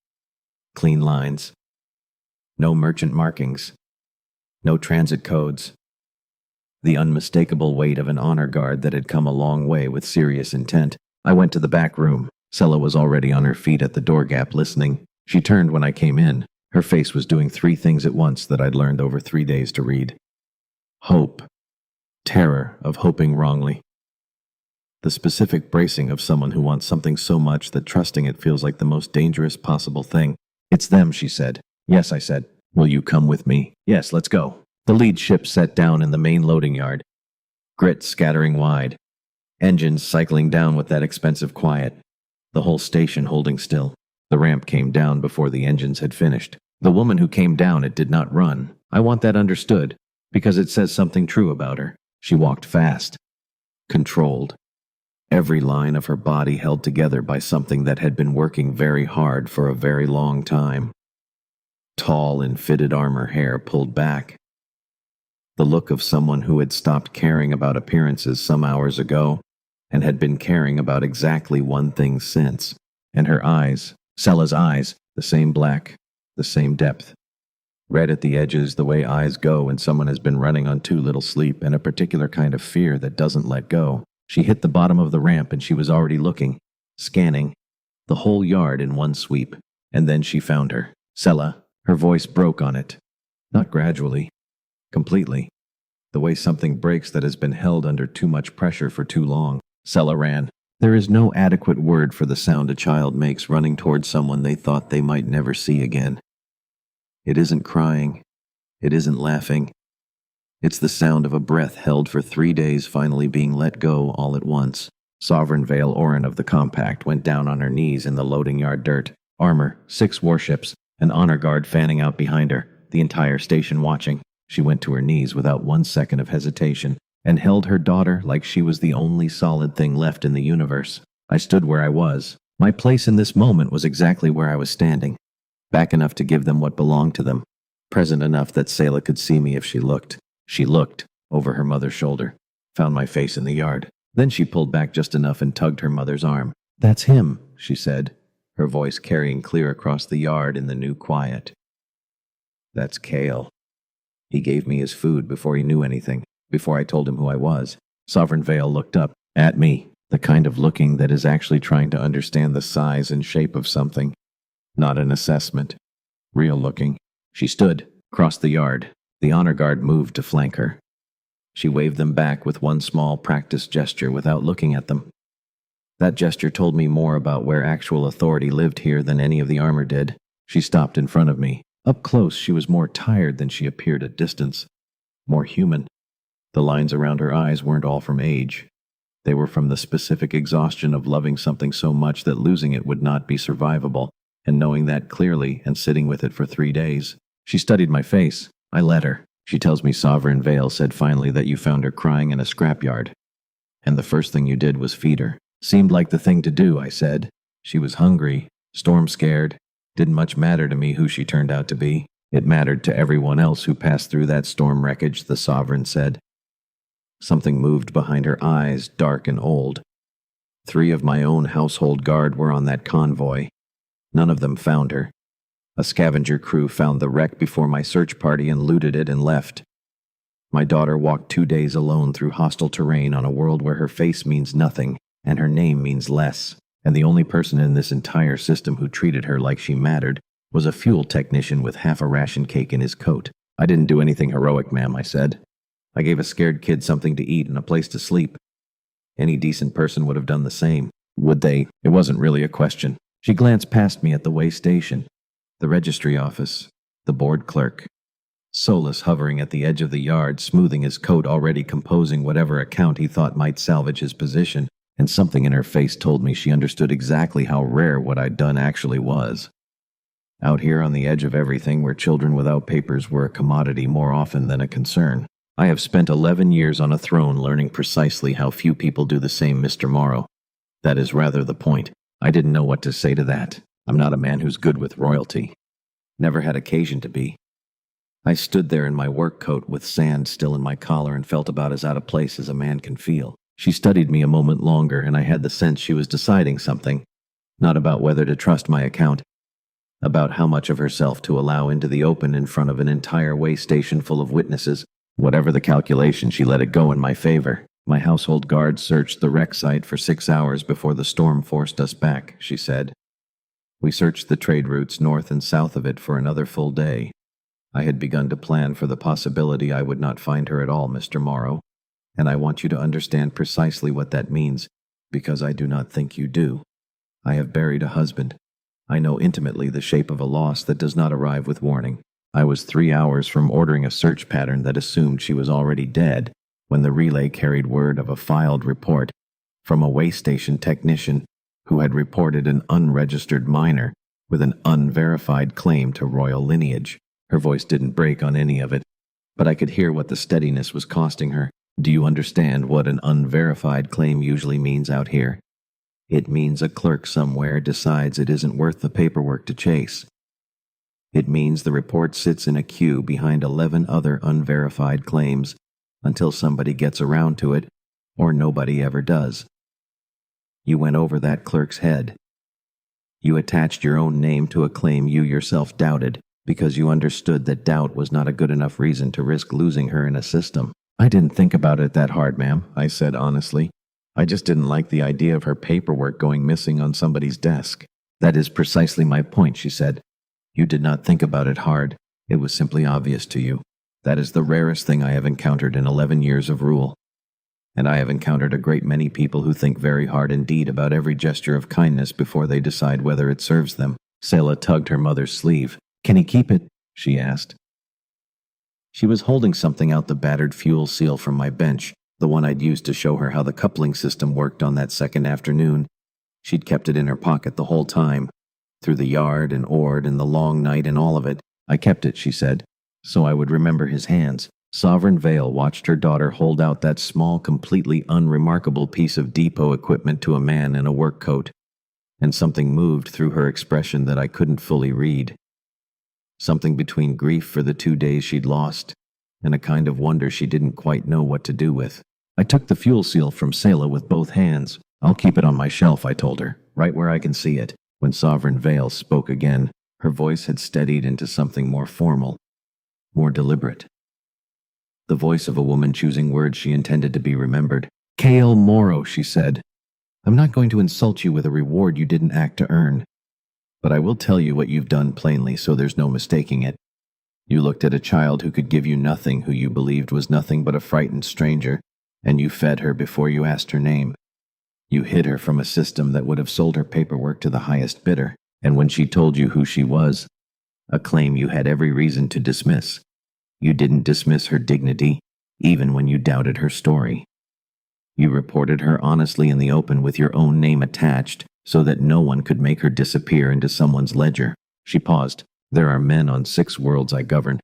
Clean lines. No merchant markings. No transit codes. The unmistakable weight of an honor guard that had come a long way with serious intent. I went to the back room. Sella was already on her feet at the door gap listening. She turned when I came in. Her face was doing 3 things at once that I'd learned over 3 days to read. Hope. Terror of hoping wrongly. The specific bracing of someone who wants something so much that trusting it feels like the most dangerous possible thing. It's them, she said. Yes, I said. Will you come with me? Yes, let's go. The lead ship set down in the main loading yard. Grit scattering wide. Engines cycling down with that expensive quiet. The whole station holding still. The ramp came down before the engines had finished. The woman who came down it did not run. I want that understood, because it says something true about her. She walked fast. Controlled. Every line of her body held together by something that had been working very hard for a very long time. Tall in fitted armor, hair pulled back. The look of someone who had stopped caring about appearances some hours ago and had been caring about exactly one thing since. And her eyes, Sella's eyes, the same black, the same depth. Red at the edges the way eyes go when someone has been running on too little sleep and a particular kind of fear that doesn't let go. She hit the bottom of the ramp and she was already looking, scanning, the whole yard in one sweep. And then she found her. Sella, her voice broke on it. Not gradually. Completely. The way something breaks that has been held under too much pressure for too long. Sella ran. There is no adequate word for the sound a child makes running towards someone they thought they might never see again. It isn't crying. It isn't laughing. It's the sound of a breath held for 3 days finally being let go all at once. Sovereign Vale Orin of the Compact went down on her knees in the loading yard dirt. Armor, 6 warships, an honor guard fanning out behind her, the entire station watching. She went to her knees without 1 second of hesitation and held her daughter like she was the only solid thing left in the universe. I stood where I was. My place in this moment was exactly where I was standing. Back enough to give them what belonged to them. Present enough that Selah could see me if she looked. She looked, over her mother's shoulder, found my face in the yard. Then she pulled back just enough and tugged her mother's arm. That's him, she said, her voice carrying clear across the yard in the new quiet. That's Kale. He gave me his food before he knew anything, before I told him who I was. Sovereign Vale looked up, at me, the kind of looking that is actually trying to understand the size and shape of something. Not an assessment. Real looking. She stood, crossed the yard. The honor guard moved to flank her. She waved them back with one small practiced gesture without looking at them. That gesture told me more about where actual authority lived here than any of the armor did. She stopped in front of me. Up close, she was more tired than she appeared at distance. More human. The lines around her eyes weren't all from age. They were from the specific exhaustion of loving something so much that losing it would not be survivable, and knowing that clearly and sitting with it for 3 days. She studied my face. I let her. She tells me Sovereign Vale said finally that you found her crying in a scrapyard. And the first thing you did was feed her. Seemed like the thing to do, I said. She was hungry, storm scared. Didn't much matter to me who she turned out to be. It mattered to everyone else who passed through that storm wreckage, the Sovereign said. Something moved behind her eyes, dark and old. 3 of my own household guard were on that convoy. None of them found her. A scavenger crew found the wreck before my search party and looted it and left. My daughter walked 2 days alone through hostile terrain on a world where her face means nothing and her name means less, and the only person in this entire system who treated her like she mattered was a fuel technician with half a ration cake in his coat. I didn't do anything heroic, ma'am, I said. I gave a scared kid something to eat and a place to sleep. Any decent person would have done the same. Would they? It wasn't really a question. She glanced past me at the way station. The registry office, the board clerk. Solus hovering at the edge of the yard, smoothing his coat, already composing whatever account he thought might salvage his position, and something in her face told me she understood exactly how rare what I'd done actually was. Out here on the edge of everything where children without papers were a commodity more often than a concern, I have spent 11 years on a throne learning precisely how few people do the same, Mr. Morrow. That is rather the point. I didn't know what to say to that. I'm not a man who's good with royalty. Never had occasion to be. I stood there in my work coat with sand still in my collar and felt about as out of place as a man can feel. She studied me a moment longer and I had the sense she was deciding something, not about whether to trust my account. About how much of herself to allow into the open in front of an entire way station full of witnesses. Whatever the calculation, she let it go in my favor. My household guards searched the wreck site for 6 hours before the storm forced us back, she said. We searched the trade routes north and south of it for another full day. I had begun to plan for the possibility I would not find her at all, Mr. Morrow, and I want you to understand precisely what that means, because I do not think you do. I have buried a husband. I know intimately the shape of a loss that does not arrive with warning. I was 3 hours from ordering a search pattern that assumed she was already dead when the relay carried word of a filed report from a way station technician who had reported an unregistered minor with an unverified claim to royal lineage. Her voice didn't break on any of it, but I could hear what the steadiness was costing her. Do you understand what an unverified claim usually means out here? It means a clerk somewhere decides it isn't worth the paperwork to chase. It means the report sits in a queue behind 11 other unverified claims until somebody gets around to it, or nobody ever does. You went over that clerk's head. You attached your own name to a claim you yourself doubted because you understood that doubt was not a good enough reason to risk losing her in a system. I didn't think about it that hard, ma'am, I said honestly. I just didn't like the idea of her paperwork going missing on somebody's desk. That is precisely my point, she said. You did not think about it hard. It was simply obvious to you. That is the rarest thing I have encountered in 11 years of rule. And I have encountered a great many people who think very hard indeed about every gesture of kindness before they decide whether it serves them. Selah tugged her mother's sleeve. Can he keep it? She asked. She was holding something out the battered fuel seal from my bench, the one I'd used to show her how the coupling system worked on that second afternoon. She'd kept it in her pocket the whole time, through the yard and Ord and the long night and all of it. I kept it, she said, so I would remember his hands. Sovereign Vale watched her daughter hold out that small, completely unremarkable piece of depot equipment to a man in a work coat, and something moved through her expression that I couldn't fully read. Something between grief for the 2 days she'd lost and a kind of wonder she didn't quite know what to do with. I took the fuel seal from Selah with both hands. I'll keep it on my shelf, I told her, right where I can see it. When Sovereign Vale spoke again, her voice had steadied into something more formal, more deliberate. The voice of a woman choosing words she intended to be remembered. Kale Morrow, she said. I'm not going to insult you with a reward you didn't act to earn. But I will tell you what you've done plainly so there's no mistaking it. You looked at a child who could give you nothing, who you believed was nothing but a frightened stranger, and you fed her before you asked her name. You hid her from a system that would have sold her paperwork to the highest bidder, and when she told you who she was, a claim you had every reason to dismiss, you didn't dismiss her dignity, even when you doubted her story. You reported her honestly in the open with your own name attached, so that no one could make her disappear into someone's ledger. She paused. There are men on 6 worlds I govern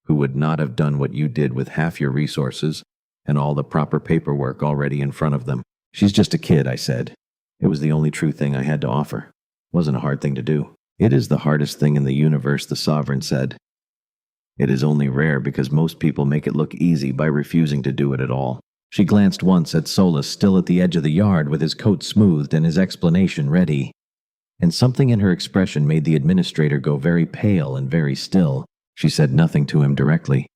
who would not have done what you did with half your resources and all the proper paperwork already in front of them. She's just a kid, I said. It was the only true thing I had to offer. Wasn't a hard thing to do. It is the hardest thing in the universe, the Sovereign said. It is only rare because most people make it look easy by refusing to do it at all. She glanced once at Solus still at the edge of the yard with his coat smoothed and his explanation ready. And something in her expression made the administrator go very pale and very still. She said nothing to him directly.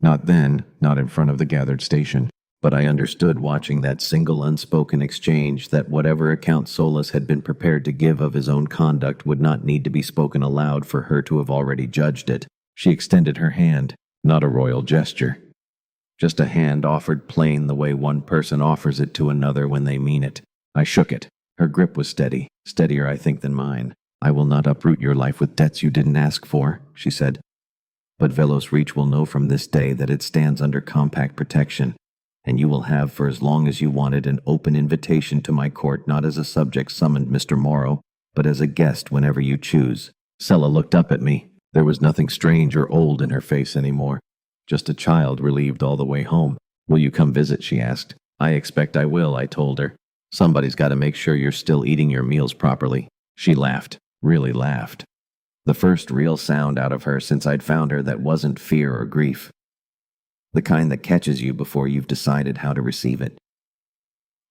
Not then, not in front of the gathered station. But I understood watching that single unspoken exchange that whatever account Solus had been prepared to give of his own conduct would not need to be spoken aloud for her to have already judged it. She extended her hand, not a royal gesture. Just a hand offered plain the way one person offers it to another when they mean it. I shook it. Her grip was steady, steadier I think than mine. I will not uproot your life with debts you didn't ask for, she said. But Velos Reach will know from this day that it stands under compact protection, and you will have for as long as you want it an open invitation to my court, not as a subject summoned, Mr. Morrow, but as a guest whenever you choose. Selah looked up at me. There was nothing strange or old in her face anymore. Just a child relieved all the way home. Will you come visit, she asked. I expect I will, I told her. Somebody's got to make sure you're still eating your meals properly. She laughed, really laughed. The first real sound out of her since I'd found her that wasn't fear or grief. The kind that catches you before you've decided how to receive it.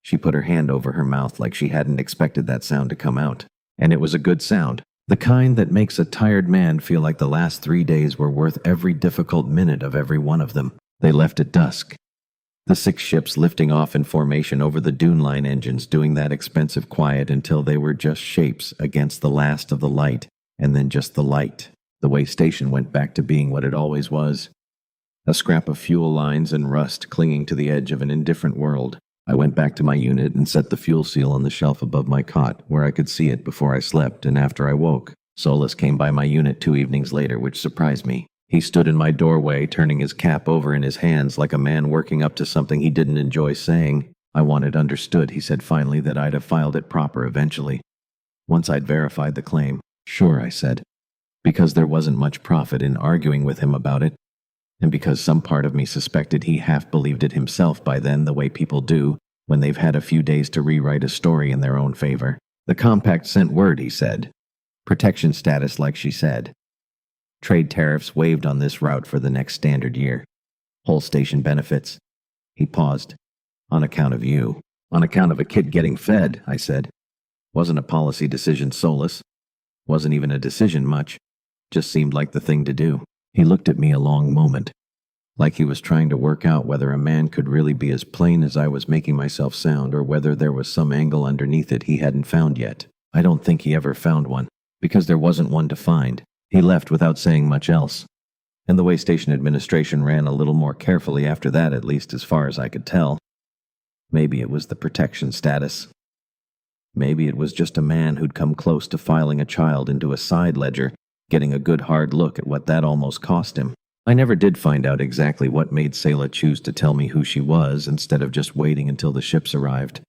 She put her hand over her mouth like she hadn't expected that sound to come out. And it was a good sound. The kind that makes a tired man feel like the last 3 days were worth every difficult minute of every one of them. They left at dusk. The 6 ships lifting off in formation over the dune line engines, doing that expensive quiet until they were just shapes against the last of the light, and then just the light. The way station went back to being what it always was. A scrap of fuel lines and rust clinging to the edge of an indifferent world. I went back to my unit and set the fuel seal on the shelf above my cot, where I could see it before I slept and after I woke. Solus came by my unit 2 evenings later, which surprised me. He stood in my doorway, turning his cap over in his hands like a man working up to something he didn't enjoy saying. I wanted understood, he said finally, that I'd have filed it proper eventually. Once I'd verified the claim. Sure, I said. Because there wasn't much profit in arguing with him about it. And because some part of me suspected he half believed it himself by then, the way people do when they've had a few days to rewrite a story in their own favor. The compact sent word, he said. Protection status, like she said. Trade tariffs waived on this route for the next standard year. Whole station benefits. He paused. On account of you. On account of a kid getting fed, I said. Wasn't a policy decision, Solus. Wasn't even a decision much. Just seemed like the thing to do. He looked at me a long moment, like he was trying to work out whether a man could really be as plain as I was making myself sound, or whether there was some angle underneath it he hadn't found yet. I don't think he ever found one, because there wasn't one to find. He left without saying much else. And the way station administration ran a little more carefully after that, at least as far as I could tell. Maybe it was the protection status. Maybe it was just a man who'd come close to filing a child into a side ledger, getting a good hard look at what that almost cost him. I never did find out exactly what made Sayla choose to tell me who she was instead of just waiting until the ships arrived.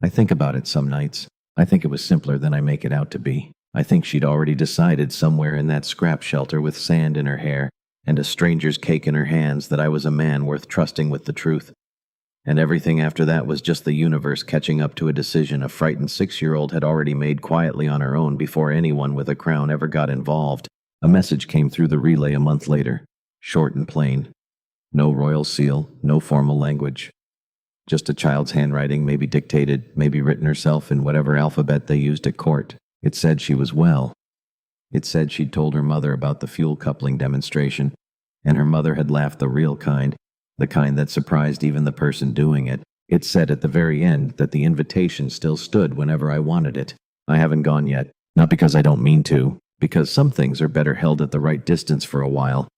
I think about it some nights. I think it was simpler than I make it out to be. I think she'd already decided somewhere in that scrap shelter with sand in her hair and a stranger's cake in her hands that I was a man worth trusting with the truth. And everything after that was just the universe catching up to a decision a frightened 6-year-old had already made quietly on her own before anyone with a crown ever got involved. A message came through the relay a month later, short and plain. No royal seal, no formal language. Just a child's handwriting, maybe dictated, maybe written herself in whatever alphabet they used at court. It said she was well. It said she'd told her mother about the fuel coupling demonstration, and her mother had laughed the real kind, the kind that surprised even the person doing it. It said at the very end that the invitation still stood whenever I wanted it. I haven't gone yet, not because I don't mean to, because some things are better held at the right distance for a while.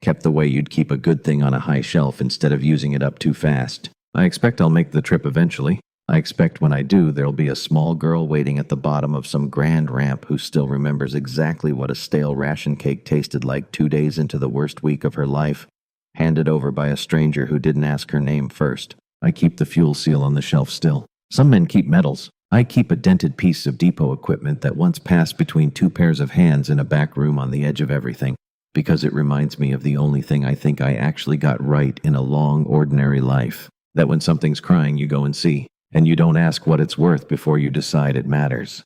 Kept the way you'd keep a good thing on a high shelf instead of using it up too fast. I expect I'll make the trip eventually. I expect when I do, there'll be a small girl waiting at the bottom of some grand ramp who still remembers exactly what a stale ration cake tasted like 2 days into the worst week of her life, handed over by a stranger who didn't ask her name first. I keep the fuel seal on the shelf still. Some men keep medals. I keep a dented piece of depot equipment that once passed between 2 pairs of hands in a back room on the edge of everything, because it reminds me of the only thing I think I actually got right in a long, ordinary life. That when something's crying, you go and see, and you don't ask what it's worth before you decide it matters.